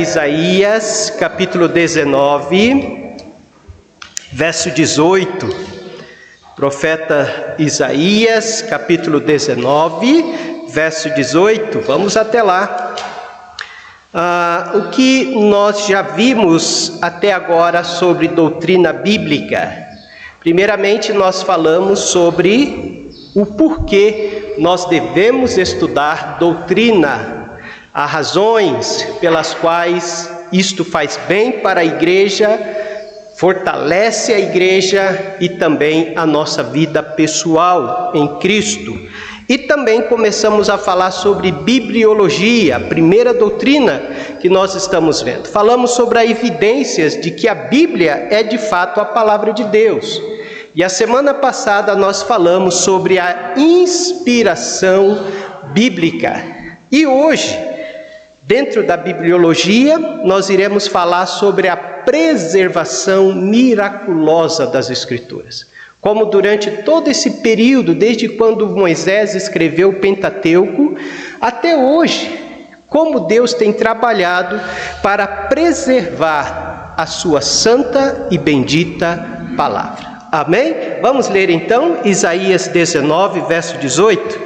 Isaías, capítulo 19, verso 18. Profeta Isaías, capítulo 19, verso 18. Vamos até lá. O que nós já vimos até agora sobre doutrina bíblica? Primeiramente, nós falamos sobre o porquê nós devemos estudar doutrina. Há razões pelas quais isto faz bem para a igreja, fortalece a igreja e também a nossa vida pessoal em Cristo. E também começamos a falar sobre bibliologia, a primeira doutrina que nós estamos vendo. Falamos sobre as evidências de que a Bíblia é de fato a palavra de Deus. E a semana passada nós falamos sobre a inspiração bíblica. E hoje, dentro da bibliologia, nós iremos falar sobre a preservação miraculosa das Escrituras. Como durante todo esse período, desde quando Moisés escreveu o Pentateuco, até hoje, como Deus tem trabalhado para preservar a sua santa e bendita palavra. Amém? Vamos ler então Isaías 19, verso 18.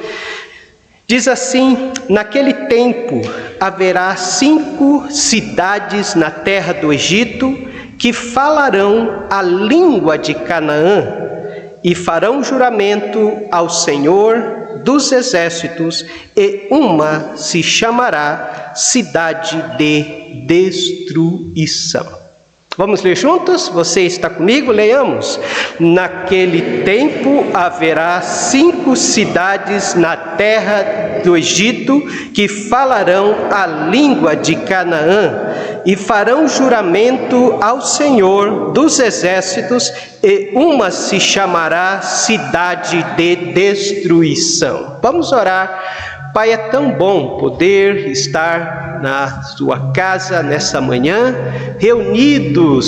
Diz assim: naquele tempo haverá 5 cidades na terra do Egito que falarão a língua de Canaã e farão juramento ao Senhor dos exércitos, e uma se chamará cidade de destruição. Vamos ler juntos? Você está comigo? Leiamos. Naquele tempo haverá 5 cidades na terra do Egito que falarão a língua de Canaã e farão juramento ao Senhor dos exércitos, e uma se chamará cidade de destruição. Vamos orar. Pai, é tão bom poder estar na sua casa nessa manhã, reunido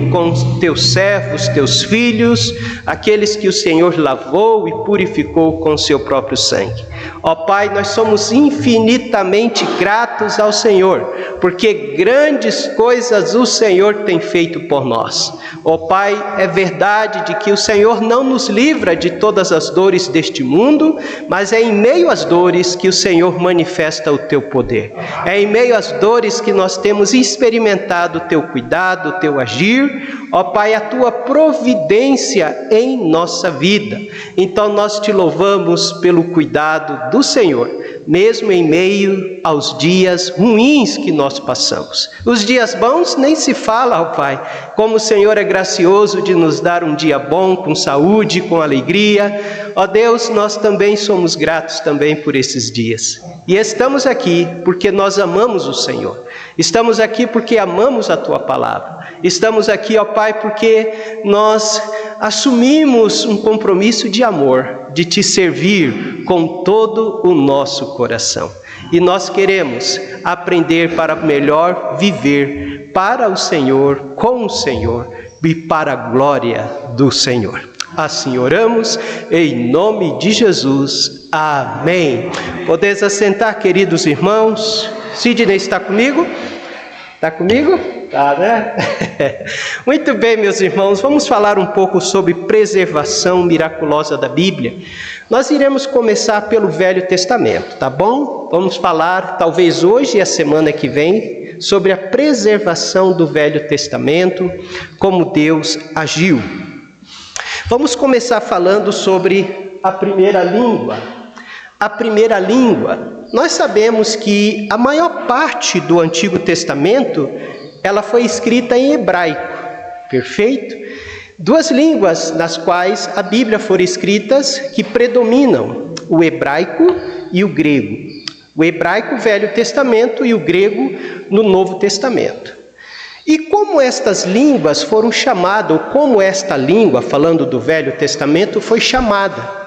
com teus servos, teus filhos, aqueles que o Senhor lavou e purificou com seu próprio sangue. Ó Pai, nós somos infinitamente gratos ao Senhor, porque grandes coisas o Senhor tem feito por nós. Ó Pai, é verdade de que o Senhor não nos livra de todas as dores deste mundo, mas é em meio às dores que o Senhor manifesta o teu poder. É em meio às dores que nós temos experimentado o teu cuidado, o teu agir, ó Pai, a tua providência em nossa vida. Então nós te louvamos pelo cuidado do Senhor, mesmo em meio aos dias ruins que nós passamos. Os dias bons nem se fala, ó Pai, como o Senhor é gracioso de nos dar um dia bom, com saúde, com alegria. Ó Deus, nós também somos gratos também por esses dias. E estamos aqui porque nós amamos o Senhor. Estamos aqui porque amamos a Tua palavra. Estamos aqui, ó Pai, porque nós assumimos um compromisso de amor, de Te servir com todo o nosso coração. E nós queremos aprender para melhor viver para o Senhor, com o Senhor e para a glória do Senhor. Assim oramos, em nome de Jesus. Amém. Podeis assentar, queridos irmãos. Sidney está comigo? Está comigo? Tá, né? Muito bem, meus irmãos, vamos falar um pouco sobre preservação miraculosa da Bíblia. Nós iremos começar pelo Velho Testamento, tá bom? Vamos falar, talvez hoje e a semana que vem, sobre a preservação do Velho Testamento, como Deus agiu. Vamos começar falando sobre a primeira língua. A primeira língua. Nós sabemos que a maior parte do Antigo Testamento, ela foi escrita em hebraico, perfeito? 2 línguas nas quais a Bíblia foram escritas que predominam, o hebraico e o grego. O hebraico, Velho Testamento, e o grego no Novo Testamento. E como estas línguas foram chamadas, ou como esta língua, falando do Velho Testamento, foi chamada?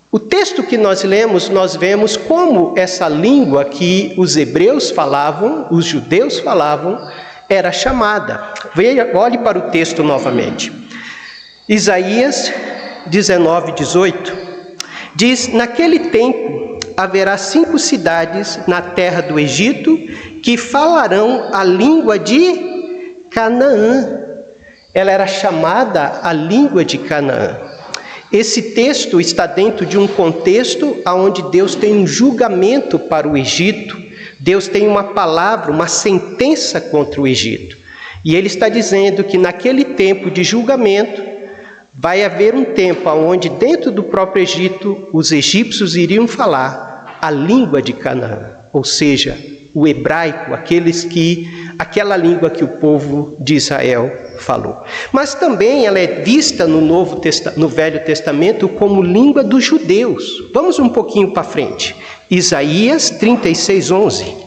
O texto que nós lemos, nós vemos como essa língua que os hebreus falavam, os judeus falavam, era chamada. Olhe para o texto novamente. Isaías 19, 18. Diz: naquele tempo haverá 5 cidades na terra do Egito que falarão a língua de Canaã. Ela era chamada a língua de Canaã. Esse texto está dentro de um contexto onde Deus tem um julgamento para o Egito. Deus tem uma palavra, uma sentença contra o Egito. E ele está dizendo que naquele tempo de julgamento, vai haver um tempo onde dentro do próprio Egito, os egípcios iriam falar a língua de Canaã, ou seja, o hebraico, aquela língua que o povo de Israel falou. Mas também ela é vista no Velho Testamento como língua dos judeus. Vamos um pouquinho para frente. Isaías 36:11.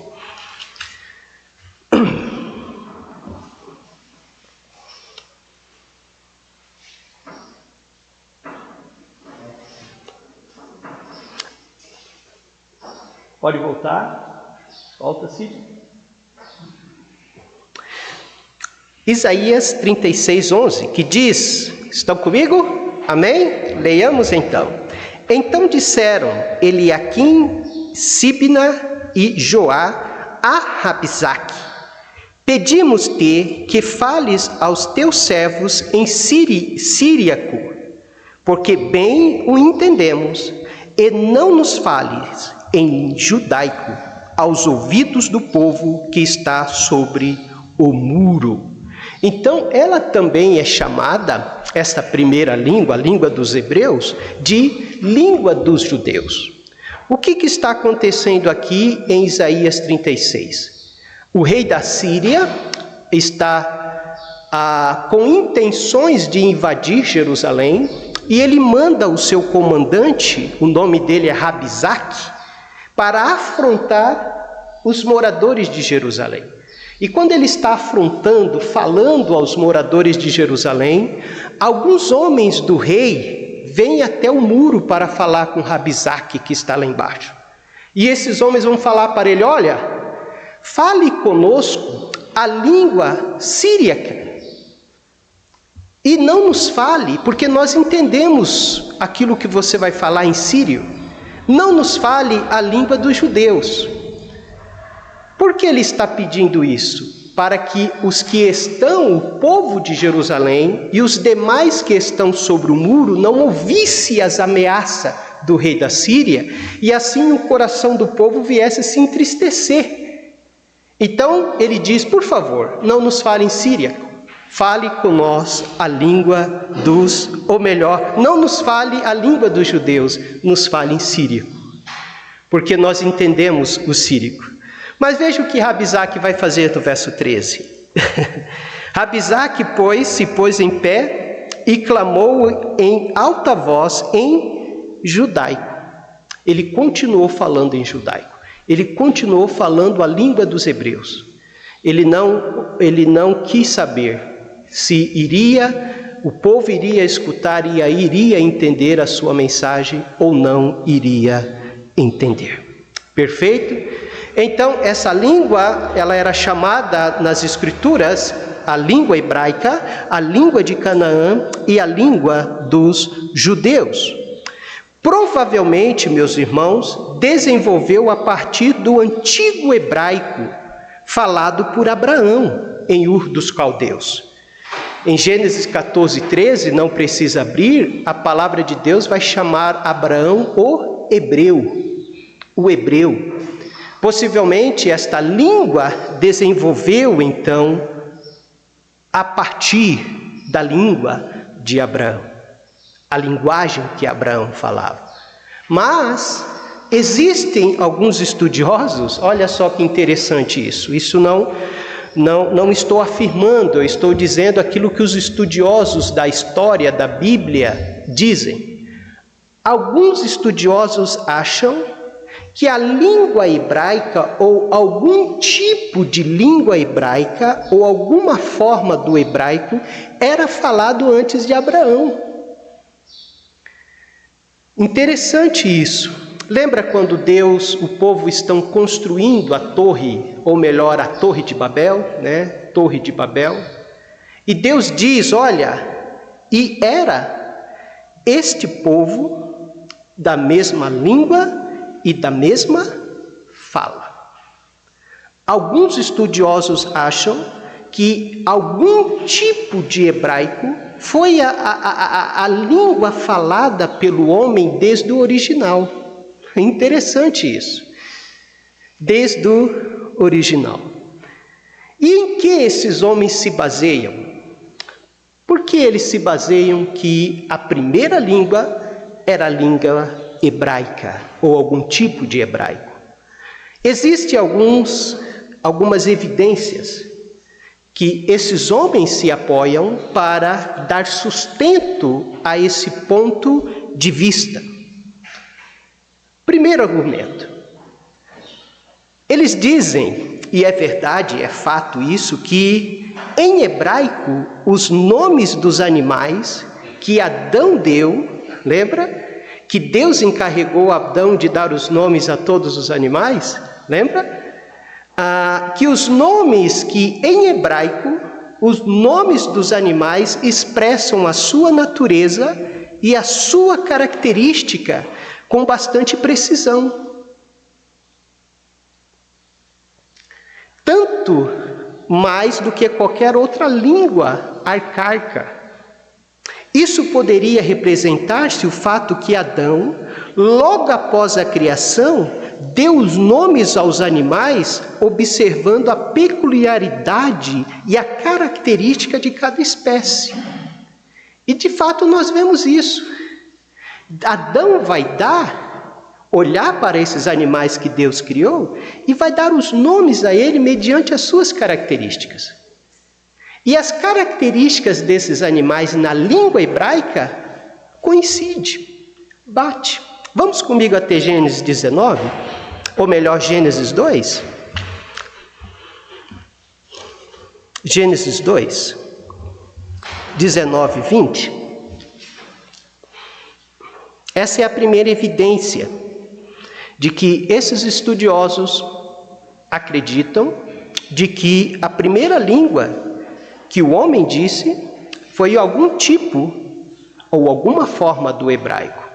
Pode voltar. Volta-se. Isaías 36:11, que diz, estão comigo? Amém? Leiamos então. Então disseram Eliaquim, Sibna e Joá a Rabsaque: pedimos-te que fales aos teus servos em síriaco, porque bem o entendemos, e não nos fales em judaico aos ouvidos do povo que está sobre o muro. Então, ela também é chamada, esta primeira língua, a língua dos hebreus, de língua dos judeus. O que está acontecendo aqui em Isaías 36? O rei da Síria está com intenções de invadir Jerusalém, e ele manda o seu comandante, o nome dele é Rabsaque, para afrontar os moradores de Jerusalém. E quando ele está afrontando, falando aos moradores de Jerusalém, alguns homens do rei vêm até o muro para falar com Rabsaque, que está lá embaixo. E esses homens vão falar para ele: olha, fale conosco a língua síriaca. E não nos fale, porque nós entendemos aquilo que você vai falar em sírio. Não nos fale a língua dos judeus. Por que ele está pedindo isso? Para que os que estão, o povo de Jerusalém e os demais que estão sobre o muro, não ouvissem as ameaças do rei da Síria, e assim o coração do povo viesse a se entristecer. Então ele diz: por favor, não nos fale em síriaco. Fale com nós a língua não nos fale a língua dos judeus, nos fale em síriaco, porque nós entendemos o síriaco. Mas veja o que Rabsaque vai fazer no verso 13. Rabsaque, pois, se pôs em pé e clamou em alta voz em judaico. Ele continuou falando em judaico, ele continuou falando a língua dos hebreus. Ele não quis saber se o povo iria escutar e iria entender a sua mensagem ou não iria entender. Perfeito? Então, essa língua, ela era chamada nas Escrituras a língua hebraica, a língua de Canaã e a língua dos judeus. Provavelmente, meus irmãos, desenvolveu a partir do antigo hebraico falado por Abraão em Ur dos Caldeus. Em Gênesis 14:13, não precisa abrir, a palavra de Deus vai chamar Abraão o hebreu. Possivelmente esta língua desenvolveu então a partir da língua de Abraão, a linguagem que Abraão falava. Mas existem alguns estudiosos, olha só que interessante isso não estou afirmando, eu estou dizendo aquilo que os estudiosos da história da Bíblia dizem. Alguns estudiosos acham que a língua hebraica, ou algum tipo de língua hebraica, ou alguma forma do hebraico, era falado antes de Abraão. Interessante isso. Lembra quando o povo estão construindo a torre, ou melhor, a Torre de Babel, né? Torre de Babel. E Deus diz, olha, e era este povo da mesma língua e da mesma fala. Alguns estudiosos acham que algum tipo de hebraico foi a língua falada pelo homem desde o original. É interessante isso. Desde o original. E em que esses homens se baseiam? Por que eles se baseiam que a primeira língua era a língua hebraica, ou algum tipo de hebraico? Existem algumas evidências que esses homens se apoiam para dar sustento a esse ponto de vista. Primeiro argumento. Eles dizem, e é verdade, é fato isso, que em hebraico os nomes dos animais que Adão deu, lembra? Que Deus encarregou Adão de dar os nomes a todos os animais, lembra? Que os nomes que em hebraico, os nomes dos animais expressam a sua natureza e a sua característica com bastante precisão. Tanto mais do que qualquer outra língua arcaica. Isso poderia representar-se o fato que Adão, logo após a criação, deu os nomes aos animais, observando a peculiaridade e a característica de cada espécie. E de fato nós vemos isso. Adão vai olhar para esses animais que Deus criou e vai dar os nomes a ele mediante as suas características. E as características desses animais na língua hebraica coincidem, bate. Vamos comigo até Gênesis 19, ou melhor, Gênesis 2. Gênesis 2, 19 e 20. Essa é a primeira evidência de que esses estudiosos acreditam de que a primeira língua que o homem disse foi algum tipo ou alguma forma do hebraico.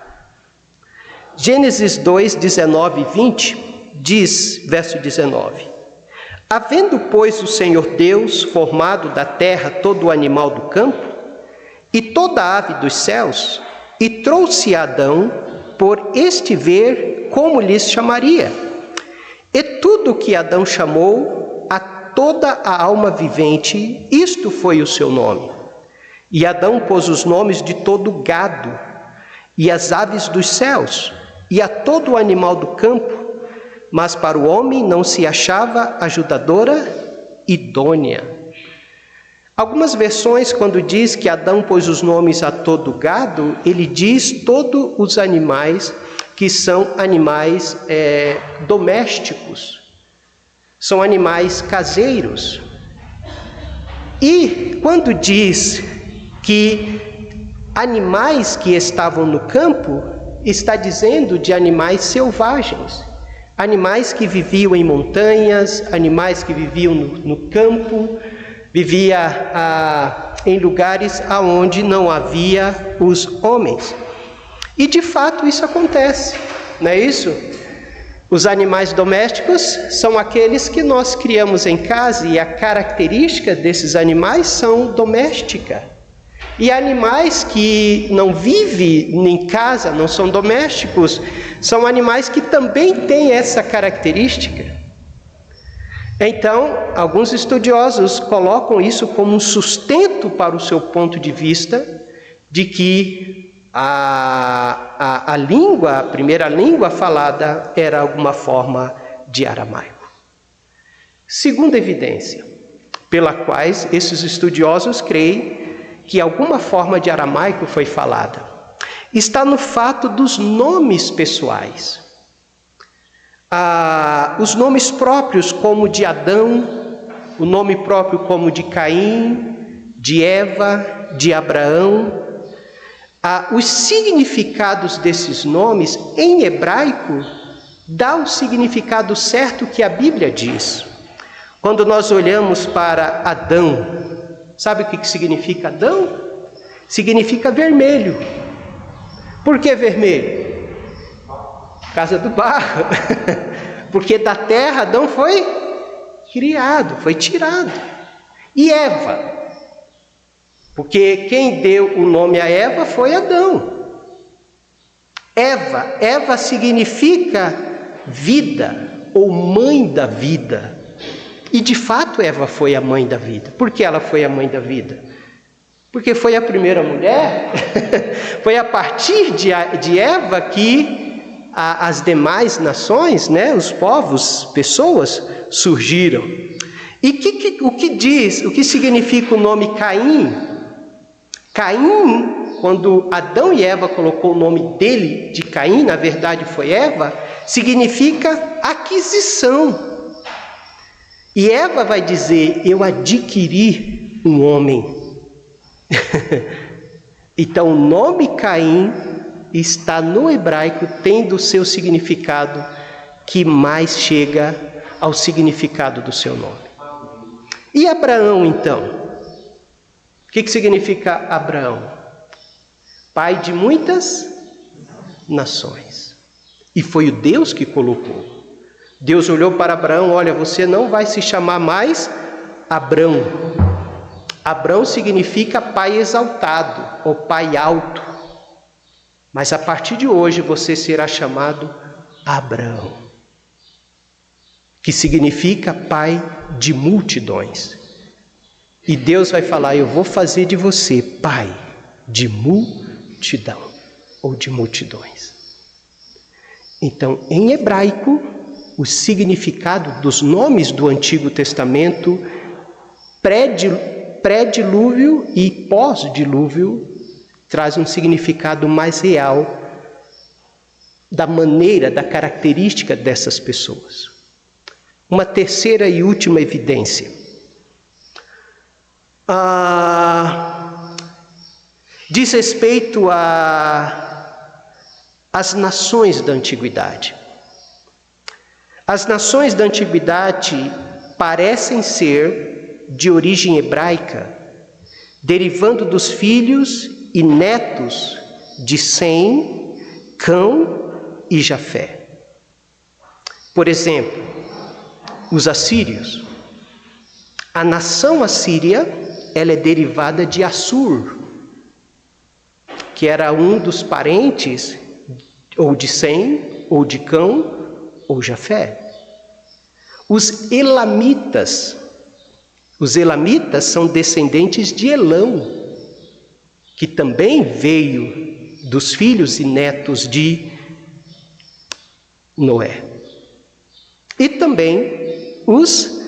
Gênesis 2, 19 e 20 diz, verso 19: Havendo, pois, o Senhor Deus formado da terra todo o animal do campo e toda a ave dos céus, e trouxe a Adão por este ver como lhes chamaria. E tudo que Adão chamou a toda a alma vivente, isto foi o seu nome. E Adão pôs os nomes de todo o gado, e as aves dos céus, e a todo o animal do campo, mas para o homem não se achava ajudadora idônea. Algumas versões, quando diz que Adão pôs os nomes a todo o gado, ele diz todos os animais que são animais domésticos, são animais caseiros. E quando diz que animais que estavam no campo, está dizendo de animais selvagens, animais que viviam em montanhas, animais que viviam no campo, vivia em lugares aonde não havia os homens. E de fato isso acontece, não é isso? Os animais domésticos são aqueles que nós criamos em casa, e a característica desses animais são doméstica. E animais que não vivem em casa, não são domésticos, são animais que também têm essa característica. Então, alguns estudiosos colocam isso como um sustento para o seu ponto de vista de que a língua, a primeira língua falada era alguma forma de aramaico. Segunda evidência, pela qual esses estudiosos creem que alguma forma de aramaico foi falada, está no fato dos nomes pessoais. Os nomes próprios, como de Adão, o nome próprio como de Caim, de Eva, de Abraão. Os significados desses nomes em hebraico dá o significado certo que a Bíblia diz. Quando nós olhamos para Adão, sabe o que significa Adão? Significa vermelho. Por que vermelho? Casa do barro. Porque da terra Adão foi criado, foi tirado. E Eva? Porque quem deu o nome a Eva foi Adão. Eva significa vida, ou mãe da vida. E de fato Eva foi a mãe da vida. Por que ela foi a mãe da vida? Porque foi a primeira mulher. Foi a partir de Eva que as demais nações, né, os povos, pessoas surgiram. E o que significa o nome Caim? Caim, quando Adão e Eva colocou o nome dele de Caim, na verdade foi Eva, significa aquisição. E Eva vai dizer: eu adquiri um homem. Então o nome Caim está no hebraico tendo o seu significado que mais chega ao significado do seu nome. E Abraão então? O que significa Abraão? Pai de muitas nações. E foi o Deus que colocou. Deus olhou para Abraão: olha, você não vai se chamar mais Abrão. Abrão significa pai exaltado, ou pai alto. Mas a partir de hoje você será chamado Abraão, que significa pai de multidões. E Deus vai falar: eu vou fazer de você pai de multidão, ou de multidões. Então, em hebraico, o significado dos nomes do Antigo Testamento, pré-dilúvio e pós-dilúvio, traz um significado mais real da maneira, da característica dessas pessoas. Uma terceira e última evidência. Diz respeito às nações da antiguidade. As nações da antiguidade parecem ser de origem hebraica, derivando dos filhos e netos de Sem, Cão e Jafé. Por exemplo, os assírios. A nação assíria, ela é derivada de Assur, que era um dos parentes ou de Sem, ou de Cão, ou Jafé. Os elamitas são descendentes de Elão, que também veio dos filhos e netos de Noé. E também os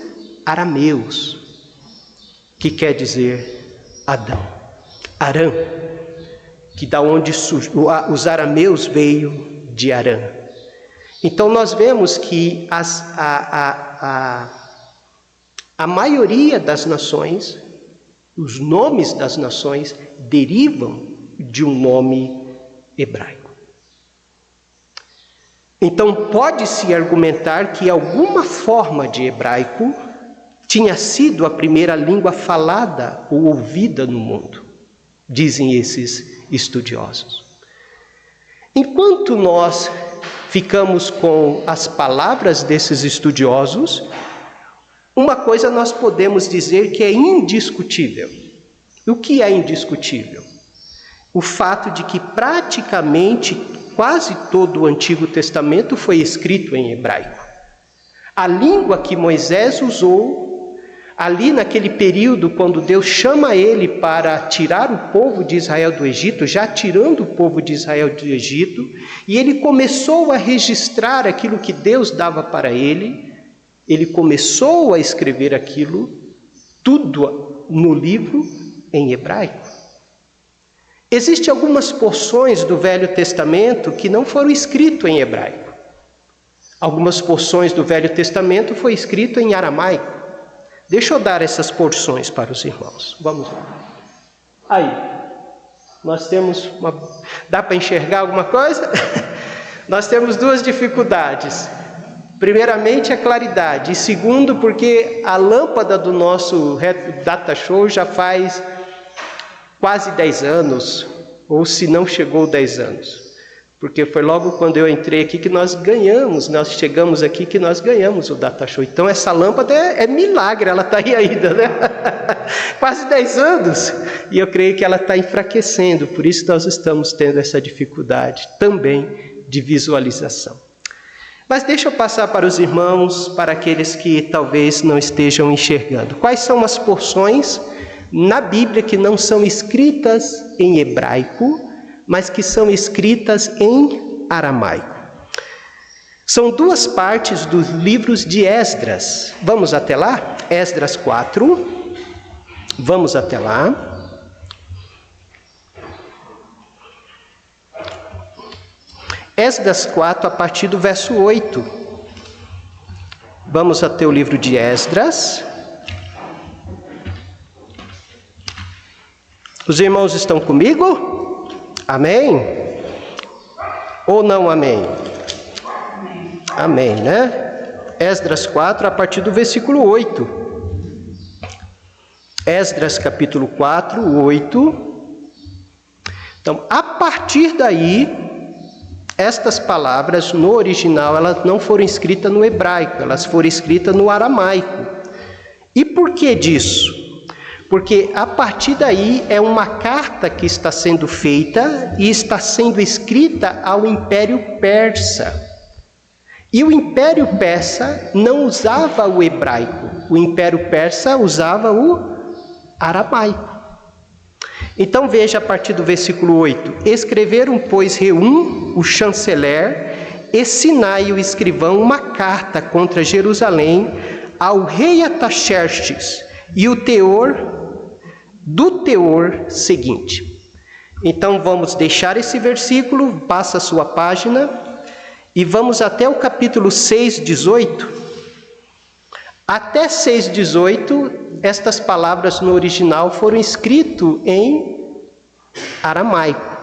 arameus, que quer dizer Adão, Arã, que da onde os arameus veio de Arã. Então nós vemos que a maioria das nações, os nomes das nações derivam de um nome hebraico. Então pode-se argumentar que alguma forma de hebraico tinha sido a primeira língua falada ou ouvida no mundo, dizem esses estudiosos. Enquanto nós ficamos com as palavras desses estudiosos, uma coisa nós podemos dizer que é indiscutível. O que é indiscutível? O fato de que praticamente quase todo o Antigo Testamento foi escrito em hebraico. A língua que Moisés usou ali naquele período, quando Deus chama ele para tirar o povo de Israel do Egito, já tirando o povo de Israel do Egito, e ele começou a registrar aquilo que Deus dava para ele, ele começou a escrever aquilo, tudo no livro em hebraico. Existem algumas porções do Velho Testamento que não foram escritas em hebraico. Algumas porções do Velho Testamento foi escrito em aramaico. Deixa eu dar essas porções para os irmãos. Vamos lá. Aí, nós temos Dá para enxergar alguma coisa? Nós temos duas dificuldades. Primeiramente, a claridade. E segundo, porque a lâmpada do nosso Data Show já faz quase 10 anos, ou se não chegou 10 anos. Porque foi logo quando eu entrei aqui que nós chegamos aqui que nós ganhamos o Data Show. Então essa lâmpada é milagre, ela está aí ainda, né? Quase 10 anos. E eu creio que ela está enfraquecendo, por isso nós estamos tendo essa dificuldade também de visualização. Mas deixa eu passar para os irmãos, para aqueles que talvez não estejam enxergando. Quais são as porções na Bíblia que não são escritas em hebraico, mas que são escritas em aramaico? São duas partes dos livros de Esdras. Vamos até lá? Esdras 4. Vamos até lá. Esdras 4, a partir do verso 8. Vamos até o livro de Esdras. Os irmãos estão comigo? Amém? Ou não amém? Amém, né? Esdras 4, a partir do versículo 8. Esdras capítulo 4, 8. Então, a partir daí, estas palavras no original, elas não foram escritas no hebraico, elas foram escritas no aramaico. E por que disso? Porque a partir daí é uma carta que está sendo feita e está sendo escrita ao Império Persa. E o Império Persa não usava o hebraico, o Império Persa usava o aramaico. Então veja a partir do versículo 8. Escreveram, pois, Reum, o chanceler, e Sinai, o escrivão, uma carta contra Jerusalém ao rei Artaxerxes, e o teor seguinte. Então vamos deixar esse versículo, passa a sua página, e vamos até o capítulo 6, 18. Até 6, 18, estas palavras no original foram escritas em aramaico.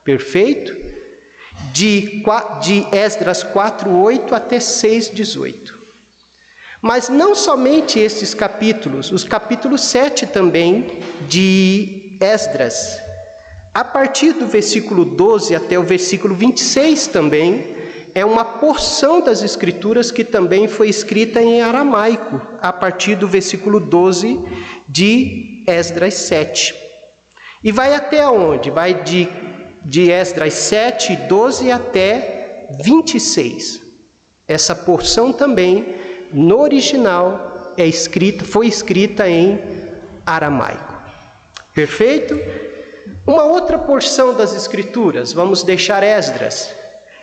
Perfeito? De Esdras 4, 8 até 6, 18. Mas não somente esses capítulos, os capítulos 7 também de Esdras. A partir do versículo 12 até o versículo 26 também, é uma porção das Escrituras que também foi escrita em aramaico, a partir do versículo 12 de Esdras 7. E vai até onde? Vai de Esdras 7, 12 até 26. Essa porção também, no original, foi escrita em aramaico. Perfeito? Uma outra porção das Escrituras, vamos deixar Esdras,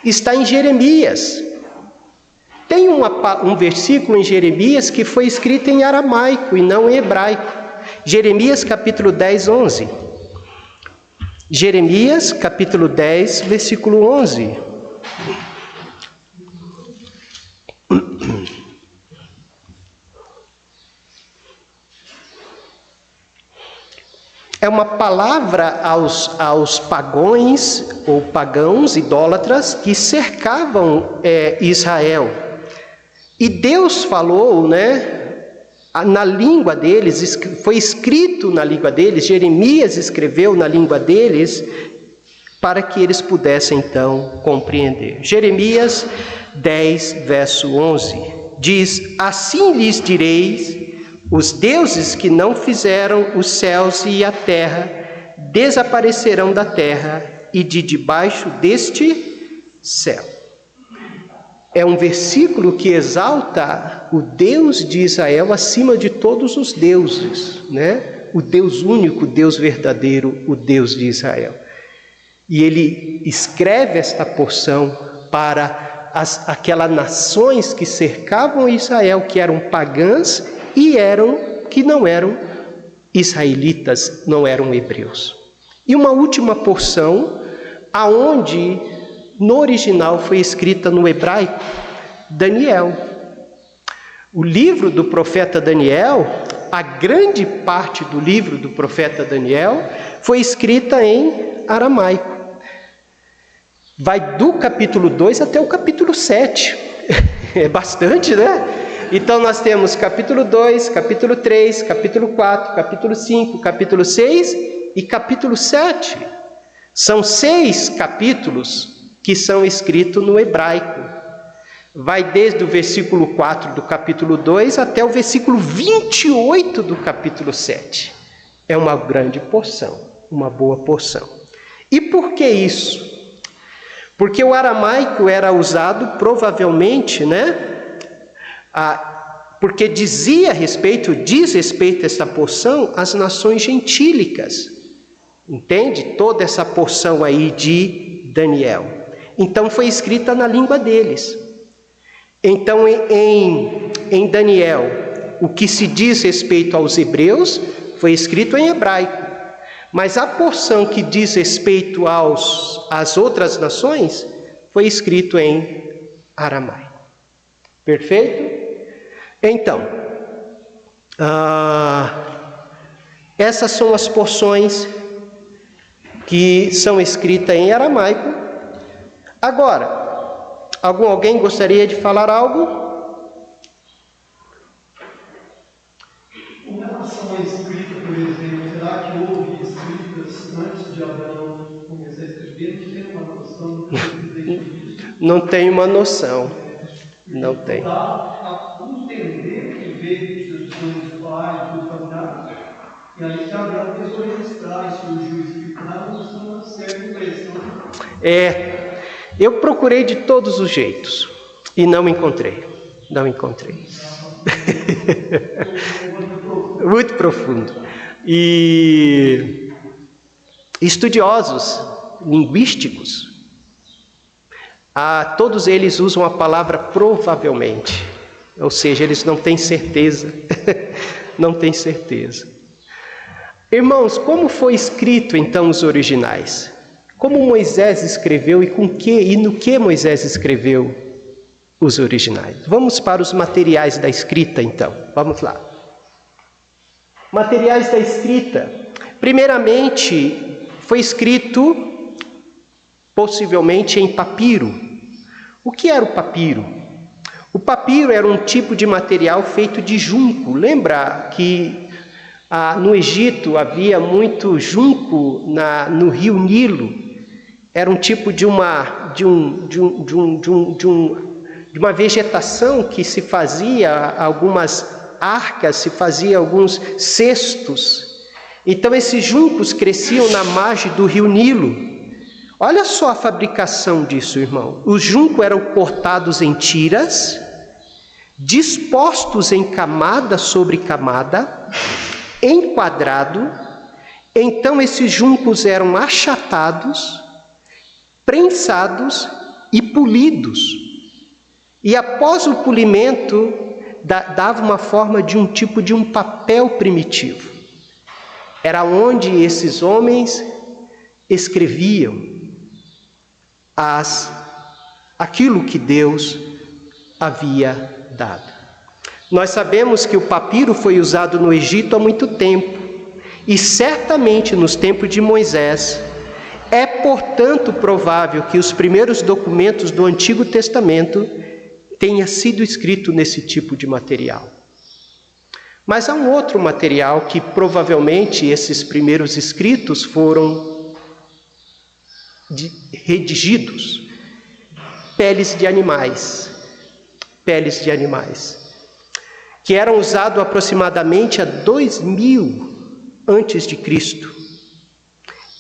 está em Jeremias. Tem um versículo em Jeremias que foi escrito em aramaico e não em hebraico. Jeremias capítulo 10, 11. Jeremias capítulo 10, versículo 11. É uma palavra aos pagões ou pagãos idólatras que cercavam Israel. E Deus falou, na língua deles, foi escrito na língua deles, Jeremias escreveu na língua deles, para que eles pudessem então compreender. Jeremias 10, verso 11, diz: assim lhes direis, os deuses que não fizeram os céus e a terra desaparecerão da terra e de debaixo deste céu. É um versículo que exalta o Deus de Israel acima de todos os deuses, O Deus único, o Deus verdadeiro, o Deus de Israel. E ele escreve esta porção para aquelas nações que cercavam Israel, que eram pagãs e que não eram israelitas, não eram hebreus. E uma última porção, aonde no original foi escrita no hebraico, Daniel. O livro do profeta Daniel, a grande parte do livro do profeta Daniel, foi escrita em aramaico. Vai do capítulo 2 até o capítulo 7. É bastante, Então nós temos capítulo 2, capítulo 3, capítulo 4, capítulo 5, capítulo 6 e capítulo 7. São 6 capítulos que são escritos no hebraico. Vai desde o versículo 4 do capítulo 2 até o versículo 28 do capítulo 7. É uma grande porção, uma boa porção. E por que isso? Porque o aramaico era usado provavelmente, porque diz respeito a essa porção às nações gentílicas. Entende? Toda essa porção aí de Daniel. Então foi escrita na língua deles. Então em Daniel, o que se diz respeito aos hebreus foi escrito em hebraico. Mas a porção que diz respeito às outras nações foi escrito em aramaico. Perfeito? Então, essas são as porções que são escritas em aramaico. Agora, alguém gostaria de falar algo? Com relação à escrita, por exemplo, será que houve escritas antes de Abraão começar a escrever? Não tem uma noção do que Não tenho uma noção. Não tem. Dá a entender que veio de Jesus do Pai, do familiar. E aí, se Abraão tentou registrar e surgiu escrito na noção, serve impressão. Eu procurei de todos os jeitos e não encontrei. Não encontrei. Muito profundo. E estudiosos linguísticos, todos eles usam a palavra provavelmente, ou seja, eles não têm certeza. Não têm certeza. Irmãos, como foi escrito então os originais? Como Moisés escreveu e no que Moisés escreveu os originais? Vamos para os materiais da escrita então. Vamos lá. Materiais da escrita. Primeiramente, foi escrito possivelmente em papiro. O que era o papiro? O papiro era um tipo de material feito de junco. Lembra que no Egito havia muito junco no rio Nilo? Era um tipo de uma vegetação que se fazia algumas arcas, se fazia alguns cestos. Então esses juncos cresciam na margem do rio Nilo. Olha só a fabricação disso, irmão. Os juncos eram cortados em tiras, dispostos em camada sobre camada, enquadrado. Então esses juncos eram achatados, prensados e polidos. E após o polimento, dava uma forma de um tipo de um papel primitivo. Era onde esses homens escreviam aquilo que Deus havia dado. Nós sabemos que o papiro foi usado no Egito há muito tempo, e certamente nos tempos de Moisés. É, portanto, provável que os primeiros documentos do Antigo Testamento tenha sido escrito nesse tipo de material. Mas há um outro material que provavelmente esses primeiros escritos foram redigidos. Peles de animais, que eram usados aproximadamente há 2000 antes de Cristo.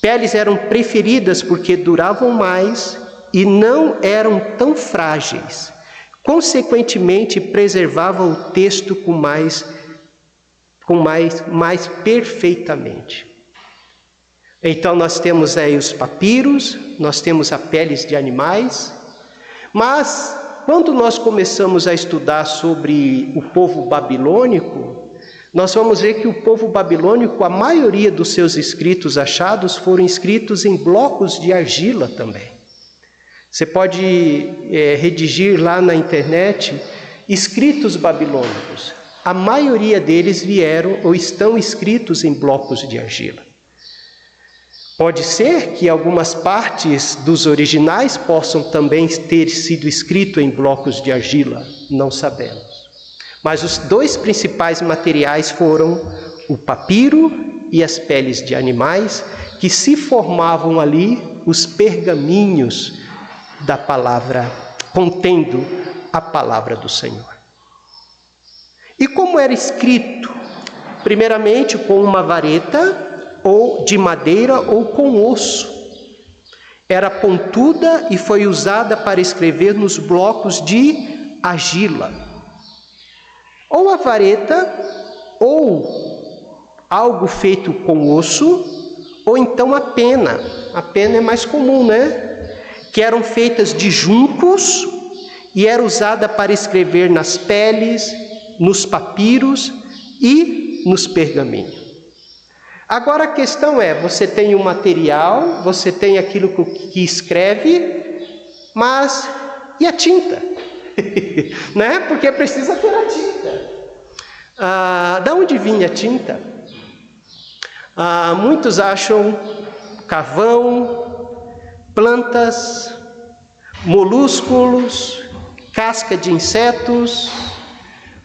Peles eram preferidas porque duravam mais e não eram tão frágeis. Consequentemente, preservavam o texto mais perfeitamente. Então nós temos aí os papiros, nós temos as peles de animais, mas quando nós começamos a estudar sobre o povo babilônico, nós vamos ver que o povo babilônico, a maioria dos seus escritos achados foram escritos em blocos de argila também. Você pode redigir lá na internet escritos babilônicos. A maioria deles vieram ou estão escritos em blocos de argila. Pode ser que algumas partes dos originais possam também ter sido escritos em blocos de argila, não sabemos. Mas os dois principais materiais foram o papiro e as peles de animais, que se formavam ali os pergaminhos da palavra, contendo a palavra do Senhor. E como era escrito? Primeiramente com uma vareta, ou de madeira, ou com osso. Era pontuda e foi usada para escrever nos blocos de argila. Ou a vareta, ou algo feito com osso, ou então a pena. A pena é mais comum, né? Que eram feitas de juncos e era usada para escrever nas peles, nos papiros e nos pergaminhos. Agora a questão é, você tem um material, você tem aquilo que escreve, mas e a tinta? Né? Porque precisa ter a tinta. Da onde vinha a tinta? Muitos acham carvão, plantas, molúsculos, casca de insetos,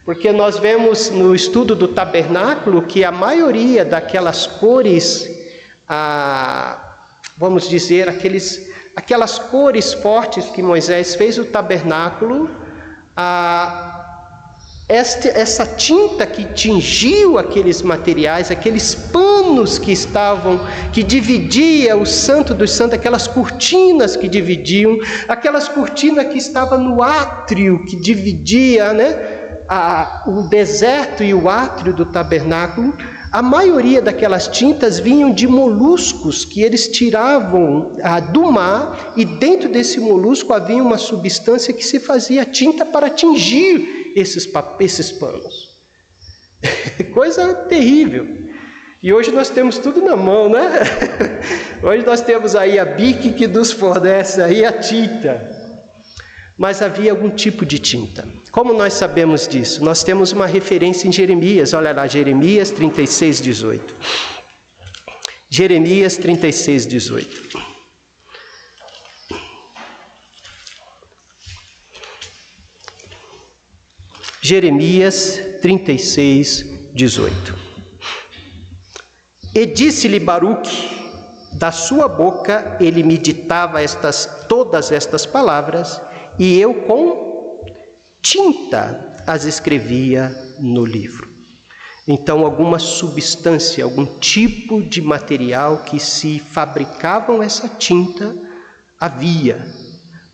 porque nós vemos no estudo do tabernáculo que a maioria daquelas cores, vamos dizer, aquelas cores fortes que Moisés fez no tabernáculo, essa tinta que tingiu aqueles materiais, aqueles panos que dividia o Santo dos Santos, aquelas cortinas que dividiam, aquelas cortinas que estavam no átrio, que dividia, né, o deserto e o átrio do tabernáculo, a maioria daquelas tintas vinham de moluscos que eles tiravam do mar, e dentro desse molusco havia uma substância que se fazia tinta para tingir esses panos. Coisa terrível. E hoje nós temos tudo na mão, né? Hoje nós temos aí a BIC que nos fornece aí a tinta. Mas havia algum tipo de tinta. Como nós sabemos disso? Nós temos uma referência em Jeremias. Olha lá, Jeremias 36, 18. Jeremias 36, 18. Jeremias 36, 18. E disse-lhe Baruque, da sua boca ele me ditava todas estas palavras, e eu com tinta as escrevia no livro. Então, alguma substância, algum tipo de material que se fabricavam essa tinta, havia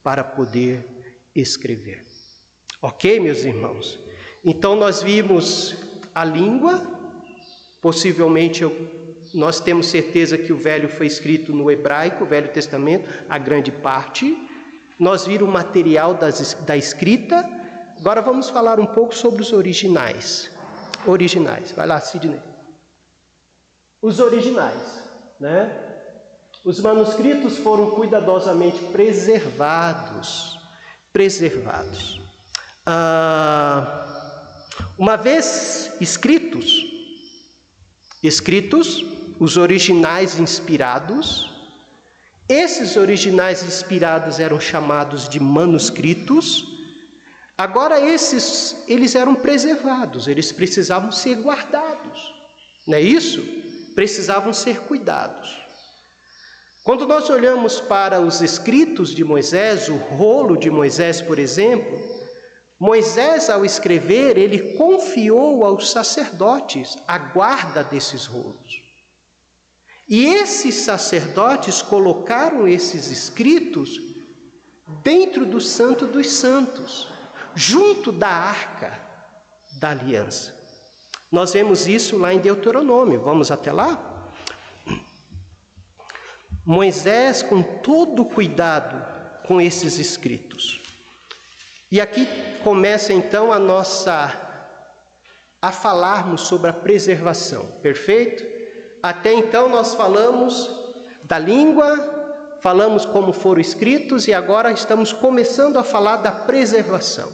para poder escrever. Ok, meus irmãos? Então, nós vimos a língua, possivelmente nós temos certeza que o Velho foi escrito no hebraico, o Velho Testamento, a grande parte. Nós vimos o material da escrita. Agora vamos falar um pouco sobre os originais. Vai lá, Sidney. Os originais, né? Os manuscritos foram cuidadosamente preservados. Uma vez escritos, os originais inspirados, esses originais inspirados eram chamados de manuscritos. Agora eles eram preservados, eles precisavam ser guardados, não é isso? Precisavam ser cuidados. Quando nós olhamos para os escritos de Moisés, o rolo de Moisés, por exemplo, Moisés, ao escrever, ele confiou aos sacerdotes a guarda desses rolos. E esses sacerdotes colocaram esses escritos dentro do Santo dos Santos, junto da Arca da Aliança. Nós vemos isso lá em Deuteronômio. Vamos até lá? Moisés, com todo cuidado com esses escritos. E aqui começa então a falarmos sobre a preservação, perfeito? Até então nós falamos da língua, falamos como foram escritos, e agora estamos começando a falar da preservação.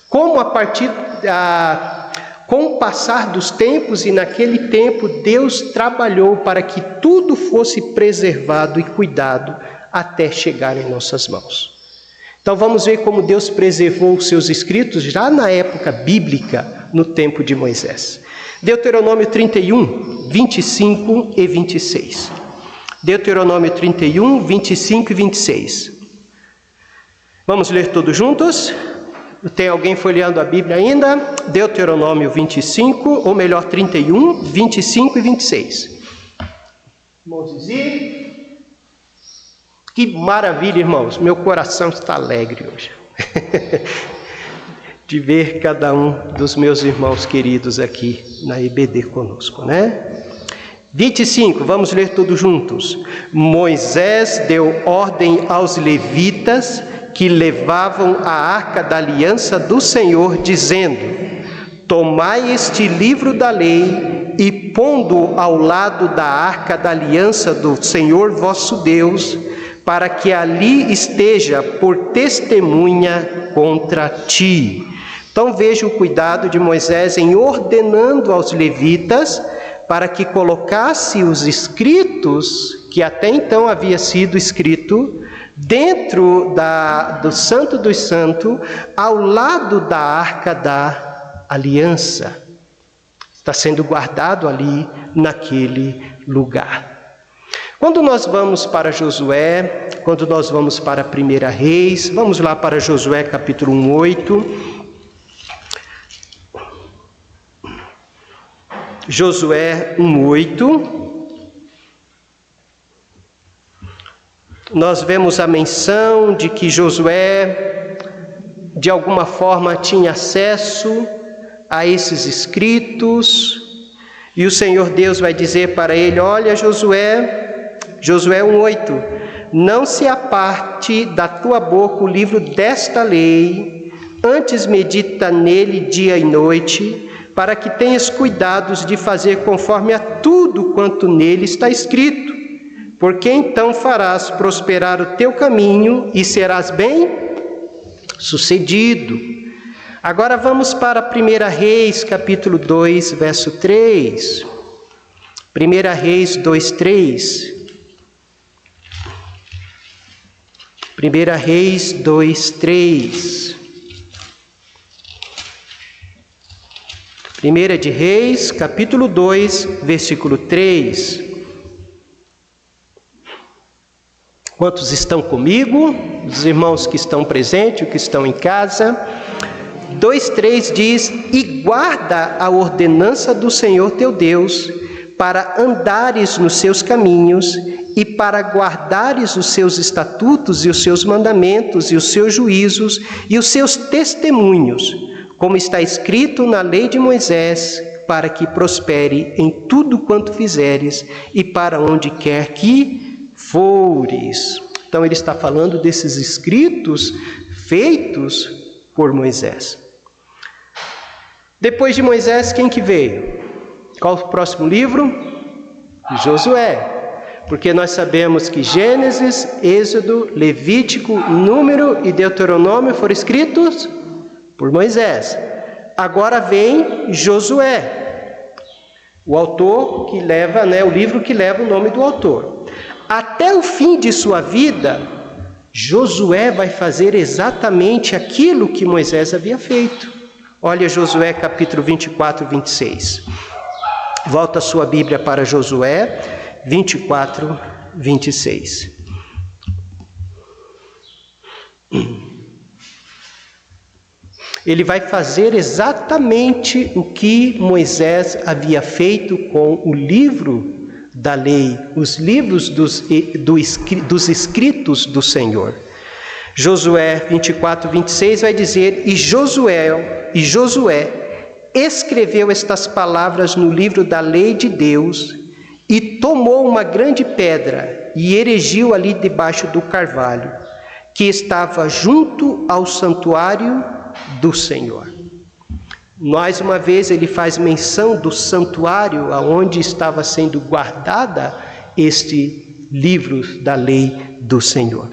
Como com o passar dos tempos, e naquele tempo Deus trabalhou para que tudo fosse preservado e cuidado até chegar em nossas mãos. Então vamos ver como Deus preservou os seus escritos já na época bíblica, no tempo de Moisés. Deuteronômio 31, 25 e 26. Deuteronômio 31, 25 e 26. Vamos ler todos juntos? Tem alguém folheando a Bíblia ainda? Deuteronômio 25, ou melhor, 31, 25 e 26. Irmãos Zizi, que maravilha, irmãos. Meu coração está alegre hoje. De ver cada um dos meus irmãos queridos aqui na EBD conosco, né? 25, vamos ler todos juntos. Moisés deu ordem aos levitas que levavam a arca da aliança do Senhor, dizendo: tomai este livro da lei e pondo ao lado da arca da aliança do Senhor vosso Deus, para que ali esteja por testemunha contra ti. Então veja o cuidado de Moisés em ordenando aos levitas para que colocasse os escritos, que até então havia sido escrito, dentro do Santo dos Santos, ao lado da Arca da Aliança. Está sendo guardado ali, naquele lugar. Quando nós vamos para Josué, quando nós vamos para a 1 Reis, vamos lá para Josué capítulo 1, 8. Josué 1:8, nós vemos a menção de que Josué, de alguma forma, tinha acesso a esses escritos, e o Senhor Deus vai dizer para ele: olha Josué 1:8, não se aparte da tua boca o livro desta lei, antes medita nele dia e noite, para que tenhas cuidados de fazer conforme a tudo quanto nele está escrito, porque então farás prosperar o teu caminho e serás bem sucedido. Agora vamos para 1 Reis, capítulo 2, verso 3. 1 Reis 2, 3. 1 Reis 2, 3. 1 de Reis, capítulo 2, versículo 3. Quantos estão comigo? Os irmãos que estão presentes, que estão em casa. 2:3 diz: e guarda a ordenança do Senhor teu Deus, para andares nos seus caminhos, e para guardares os seus estatutos e os seus mandamentos, e os seus juízos, e os seus testemunhos, como está escrito na lei de Moisés, para que prospere em tudo quanto fizeres, e para onde quer que fores. Então ele está falando desses escritos feitos por Moisés. Depois de Moisés, quem que veio? Qual o próximo livro? Josué. Porque nós sabemos que Gênesis, Êxodo, Levítico, Número e Deuteronômio foram escritos por Moisés. Agora vem Josué, o autor que leva, o livro que leva o nome do autor. Até o fim de sua vida, Josué vai fazer exatamente aquilo que Moisés havia feito. Olha Josué capítulo 24, 26. Volta a sua Bíblia para Josué 24, 26. Ele vai fazer exatamente o que Moisés havia feito com o livro da lei, os livros dos escritos do Senhor. Josué 24, 26 vai dizer: E Josué escreveu estas palavras no livro da lei de Deus, e tomou uma grande pedra e erigiu ali debaixo do carvalho, que estava junto ao santuário do Senhor. Mais uma vez ele faz menção do santuário aonde estava sendo guardada este livro da lei do Senhor.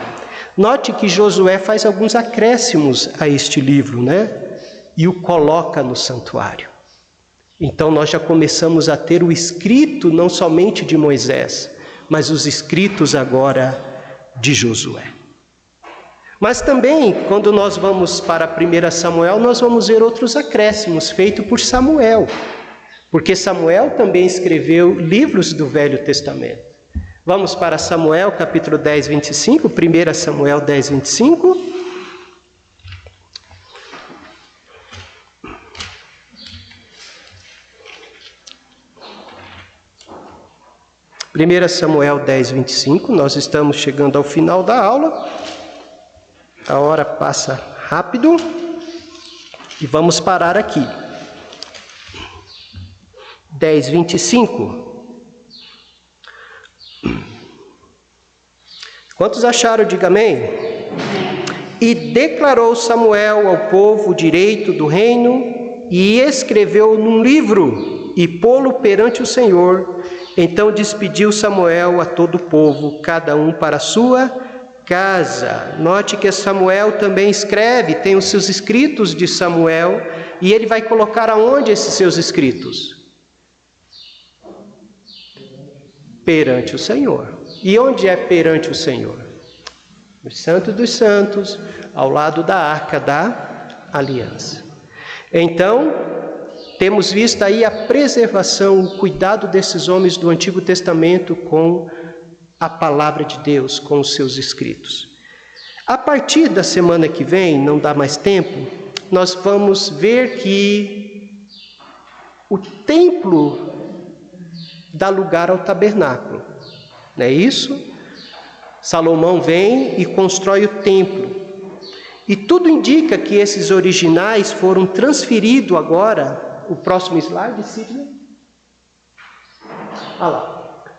Note que Josué faz alguns acréscimos a este livro, e o coloca no santuário. Então nós já começamos a ter o escrito não somente de Moisés, mas os escritos agora de Josué. Mas também, quando nós vamos para 1 Samuel, nós vamos ver outros acréscimos feitos por Samuel, porque Samuel também escreveu livros do Velho Testamento. Vamos para Samuel, capítulo 10, 25, 1 Samuel 10, 25. 1 Samuel 10, 25, nós estamos chegando ao final da aula. A hora passa rápido e vamos parar aqui. 10, 25. Quantos acharam? Diga amém. E declarou Samuel ao povo o direito do reino e escreveu num livro e pô-lo perante o Senhor. Então despediu Samuel a todo o povo, cada um para a sua casa. Note que Samuel também escreve, tem os seus escritos de Samuel, e ele vai colocar aonde esses seus escritos? Perante o Senhor. E onde é perante o Senhor? No Santo dos Santos, ao lado da Arca da Aliança. Então, temos visto aí a preservação, o cuidado desses homens do Antigo Testamento com a palavra de Deus, com os seus escritos. A partir da semana que vem, não dá mais tempo, nós vamos ver que o templo dá lugar ao tabernáculo. Não é isso? Salomão vem e constrói o templo. E tudo indica que esses originais foram transferidos agora. O próximo slide, Sidney.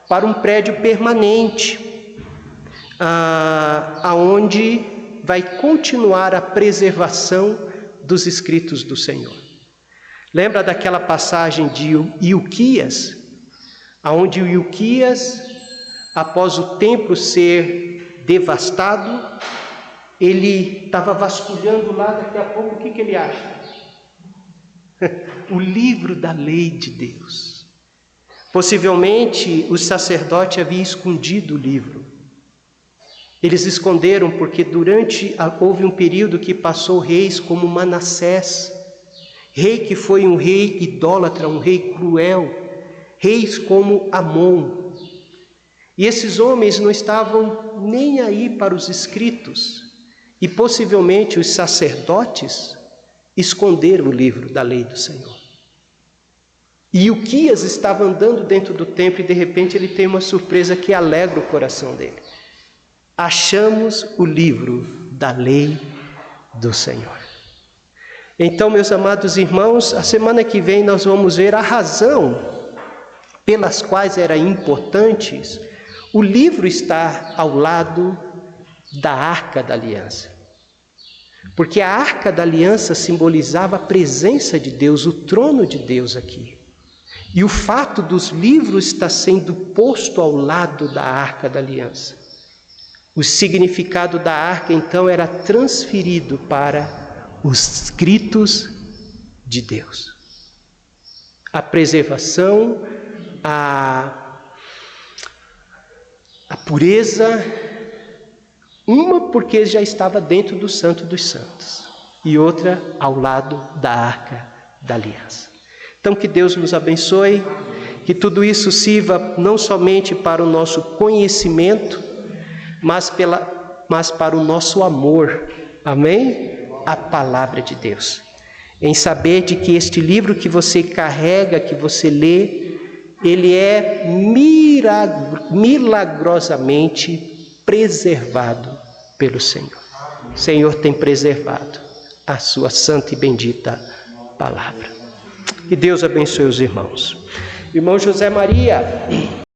Para um prédio permanente, aonde vai continuar a preservação dos escritos do Senhor. Lembra daquela passagem de Ilquias, aonde o Ilquias, após o templo ser devastado, ele estava vasculhando lá, daqui a pouco o que ele acha? O livro da lei de Deus. Possivelmente os sacerdotes haviam escondido o livro. Eles esconderam porque houve um período que passou reis como Manassés, rei que foi um rei idólatra, um rei cruel, reis como Amon. E esses homens não estavam nem aí para os escritos. E possivelmente os sacerdotes esconderam o livro da lei do Senhor. E Ilquias estava andando dentro do templo e de repente ele tem uma surpresa que alegra o coração dele. Achamos o livro da lei do Senhor. Então, meus amados irmãos, a semana que vem nós vamos ver a razão pelas quais era importante o livro estar ao lado da Arca da Aliança. Porque a Arca da Aliança simbolizava a presença de Deus, o trono de Deus aqui. E o fato dos livros estar sendo posto ao lado da Arca da Aliança. O significado da Arca, então, era transferido para os escritos de Deus. A preservação, a pureza, uma porque já estava dentro do Santo dos Santos, e outra ao lado da Arca da Aliança. Então que Deus nos abençoe, que tudo isso sirva não somente para o nosso conhecimento, mas para o nosso amor, amém? A palavra de Deus. Em saber de que este livro que você carrega, que você lê, ele é milagrosamente preservado pelo Senhor. O Senhor tem preservado a sua santa e bendita palavra. Que Deus abençoe os irmãos. Irmão José Maria,